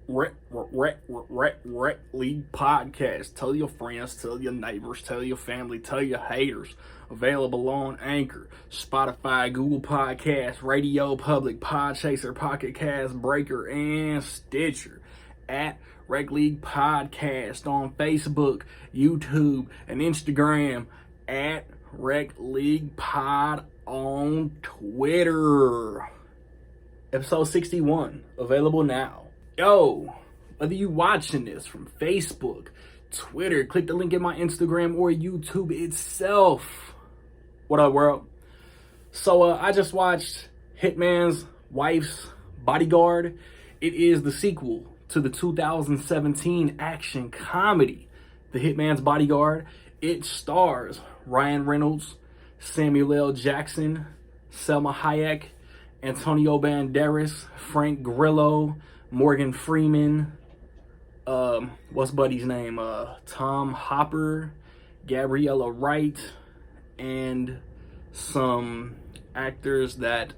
Rec League Podcast. Tell your friends, tell your neighbors, tell your family, tell your haters. Available on Anchor, Spotify, Google Podcasts, Radio Public, Podchaser, Pocket Cast, Breaker, and Stitcher. At Rec League Podcast on Facebook, YouTube, and Instagram. At Rec League Pod on Twitter. Episode 61, available now. Yo, whether you watching this from Facebook, Twitter, click the link in my Instagram or YouTube itself. What up, world? So I just watched Hitman's Wife's Bodyguard. It is the sequel to the 2017 action comedy, The Hitman's Bodyguard. It stars Ryan Reynolds, Samuel L. Jackson, Selma Hayek, Antonio Banderas, Frank Grillo, Morgan Freeman, what's Buddy's name? Tom Hopper, Gabriella Wright, and some actors that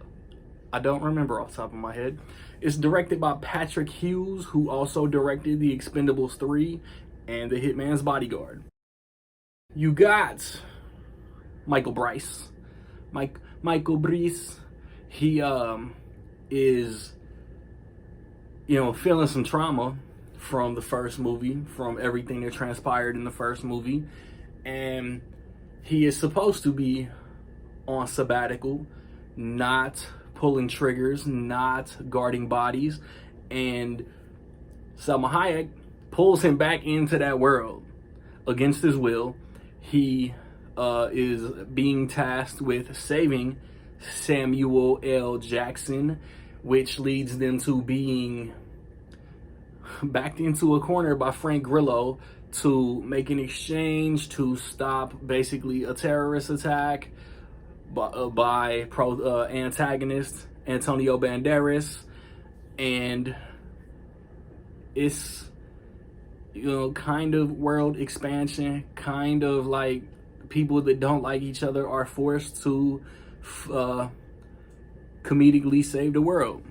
I don't remember off the top of my head. It's directed by Patrick Hughes, who also directed The Expendables 3 and The Hitman's Bodyguard. You got Michael Bryce. Michael Bryce. He is, feeling some trauma from the first movie, from everything that transpired in the first movie. And he is supposed to be on sabbatical, not pulling triggers, not guarding bodies. And Selma Hayek pulls him back into that world against his will. He is being tasked with saving Samuel L. Jackson, which leads them to being backed into a corner by Frank Grillo to make an exchange to stop basically a terrorist attack by antagonist Antonio Banderas. And it's, kind of world expansion, kind of like people that don't like each other are forced to comedically save the world.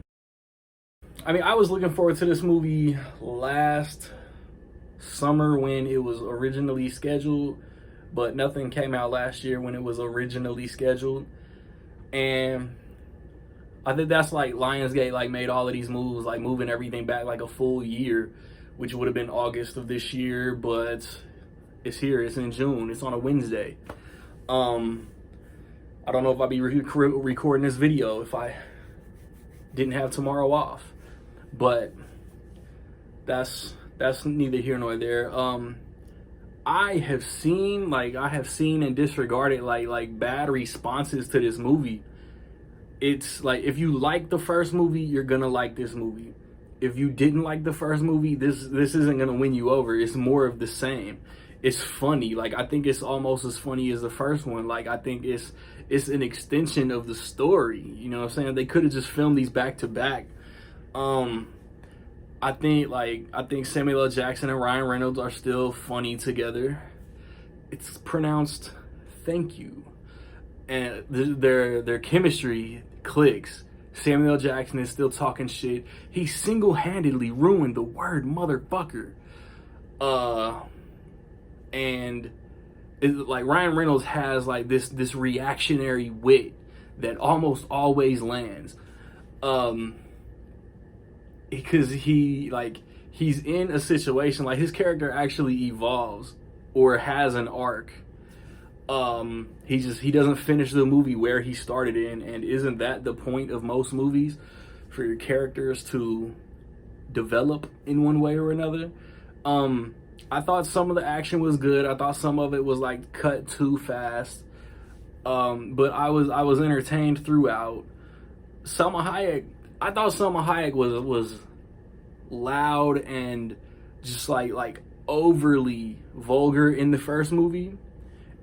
I mean, I was looking forward to this movie last summer when it was originally scheduled, but nothing came out last year when it was originally scheduled. And I think that's like Lionsgate made all of these moves, like moving everything back like a full year, which would have been August of this year, but it's here, it's in June, it's on a Wednesday. I don't know if I'd be recording this video if I didn't have tomorrow off, but that's neither here nor there. I have seen and disregarded like bad responses to this movie. It's like, if you like the first movie, you're gonna like this movie. If you didn't like the first movie, this isn't gonna win you over. It's more of the same. It's funny. Like, I think it's almost as funny as the first one. Like, I think it's an extension of the story. You know what I'm saying? They could have just filmed these back to back. I think Samuel L. Jackson and Ryan Reynolds are still funny together. It's pronounced thank you. And their chemistry clicks. Samuel L. Jackson is still talking shit. He single-handedly ruined the word motherfucker. And it's like Ryan Reynolds has like this reactionary wit that almost always lands. Because he's in a situation, like his character actually evolves or has an arc. He doesn't finish the movie where he started in, and isn't that the point of most movies? For your characters to develop in one way or another. I thought some of the action was good. I thought some of it was like cut too fast. But I was entertained throughout. Selma Hayek, I thought Selma Hayek was loud and just like overly vulgar in the first movie.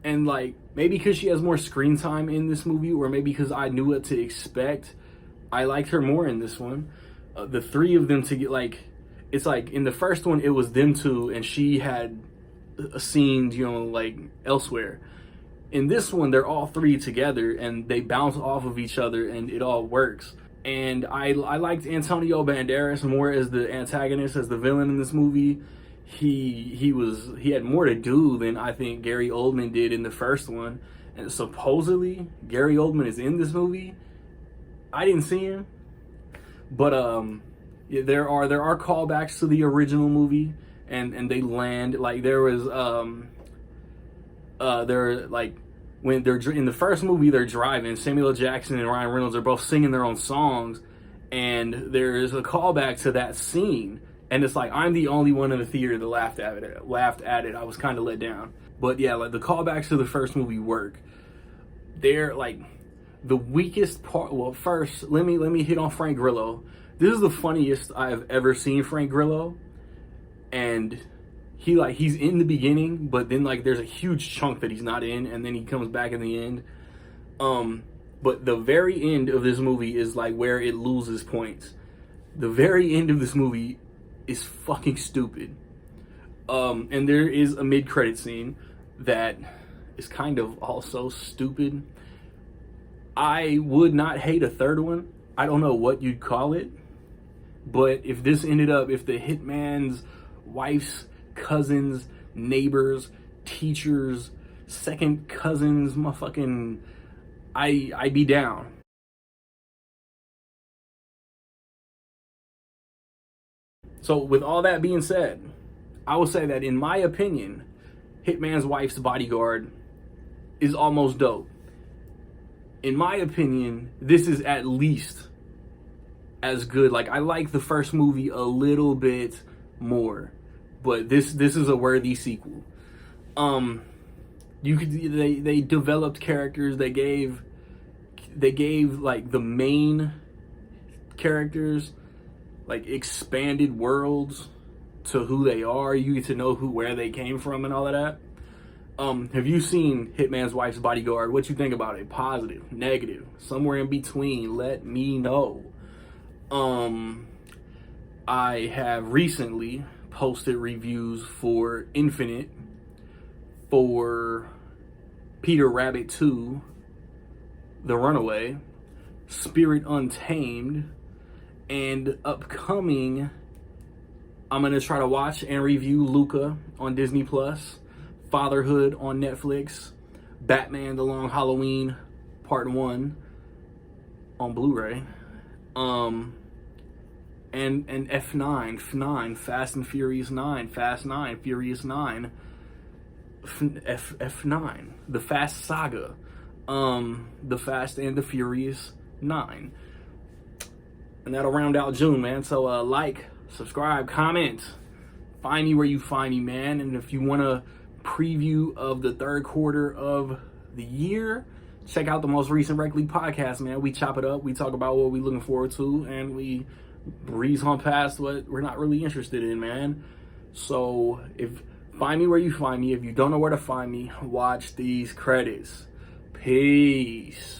And like, maybe because she has more screen time in this movie, or maybe because I knew what to expect, I liked her more in this one. The three of them to get it's like in the first one it was them two and she had scenes elsewhere. In this one they're all three together and they bounce off of each other and it all works. And I liked Antonio Banderas more as the antagonist, as the villain in this movie. He had more to do than I think Gary Oldman did in the first one. And supposedly Gary Oldman is in this movie. I didn't see him, but yeah, there are callbacks to the original movie, and they land like there was they're like when they're in the first movie they're driving. Samuel L. Jackson and Ryan Reynolds are both singing their own songs, and there's a callback to that scene. And it's like I'm the only one in the theater that laughed at it. I was kind of let down, but yeah, like the callbacks to the first movie work. They're like the weakest part. Well, first let me hit on Frank Grillo. This is the funniest I've ever seen Frank Grillo, and he's in the beginning, but then like there's a huge chunk that he's not in, and then he comes back in the end. But the very end of this movie is like where it loses points. The very end of this movie is fucking stupid. And there is a mid-credit scene that is kind of also stupid. I would not hate a third one. I don't know what you'd call it. But if the Hitman's wife's cousins, neighbors, teachers, second cousins, motherfucking, I'd be down. So with all that being said, I will say that in my opinion, Hitman's wife's Bodyguard is almost dope. In my opinion, this is at least as good. Like I like the first movie a little bit more, but this is a worthy sequel. They developed characters. They gave like the main characters like expanded worlds to who they are. You get to know where they came from and all of that. Have you seen Hitman's Wife's Bodyguard? What you think about it? Positive, negative, somewhere in between? Let me know. I have recently posted reviews for Infinite, for Peter Rabbit 2, The Runaway, Spirit Untamed, and upcoming, I'm going to try to watch and review Luca on Disney Plus, Fatherhood on Netflix, Batman The Long Halloween Part 1 on Blu-ray, and F9, Fast and Furious 9, Fast 9, Furious 9, F9, the Fast Saga, the Fast and the Furious 9. And that'll round out June, man. So like, subscribe, comment, find me where you find me, man. And if you want a preview of the third quarter of the year, check out the most recent Rec League podcast, man. We chop it up, we talk about what we're looking forward to, and we breeze on past what we're not really interested in, man. So find me where you find me. If you don't know where to find me, watch these credits. Peace.